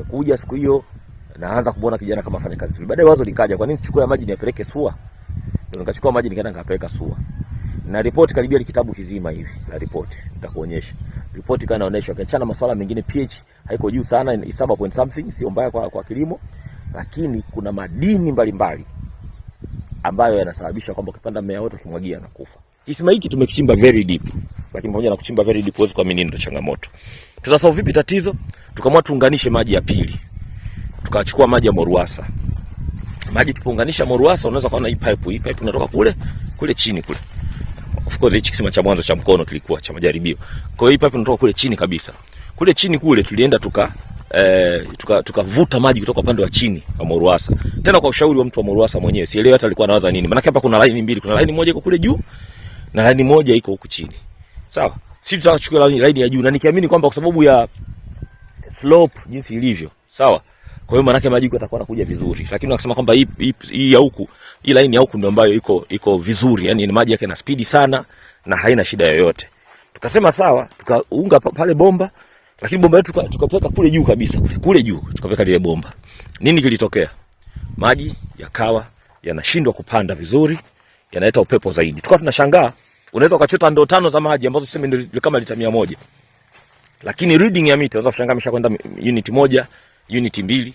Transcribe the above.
Nimekuja siku hiyo naanza kuona kijana kama afanya kazi vizuri. Baadaye wazo likaja, kwa nini sichukue maji niyapeleke SUA? Ndio nikachukua maji nikaenda nikapeleka SUA. Na report karibia kitabu kizima hivi la report nitakuonyesha. Report kana inaonyesha kiachana masuala mengine pH haiko juu sana, 7 point something, sio mbaya kwa kilimo, lakini kuna madini mbalimbali ambayo yanasababisha kwamba ukipanda mmea wote ukimwagia na kufa. Kisima hiki tumekichimba very deep. Lakini pamoja na kuchimba very deep huwezi kuamini ndio changamoto. Tutasolve vipi tatizo? Tukamwa tuunganishe maji ya pili. Tukachukua maji ya Moruasa. Maji tupounganisha Moruasa, unaweza kuona hii pipe inatoka kule chini kule. Of course hichi kisima cha mwanzo cha mkono kilikuwa cha majaribio. Kwa hiyo hii pipe inatoka kule chini kabisa. Kule chini kule tulienda tukavuta maji kutoka upande wa chini wa Moruasa. Tena kwa ushauri wa mtu wa Moruasa mwenyewe. Sielewi hata alikuwa anawaza nini. Maana hapa kuna line mbili, kuna line moja iko kule juu na line moja iko huku chini. Sawa? Sisi tutachukua line ya juu na nikiamini kwamba kwa sababu ya slope jinsi ilivyo. Sawa? Kwa hiyo maana yake maji yatakuwa yanakuja vizuri. Lakini wakisema kwamba hii ya huku, hii line ya huku ndio ambayo iko vizuri. Yaani maji yake na speed sana na haina shida yoyote. Tukasema sawa, tukaunga pale bomba, lakini bomba yetu tukapeka kule juu kabisa, kule juu tukapeka ile bomba. Nini kilitokea? Maji yakawa yanashindwa kupanda vizuri, yanaleta upepo zaidi. Tukawa tunashangaa, unaweza ukachota ndoo 5 za maji ambazo tuseme ndio kama lita 100. Lakini reading ya mita unaweza kushangaa ameshakwenda unit 1, unit 2,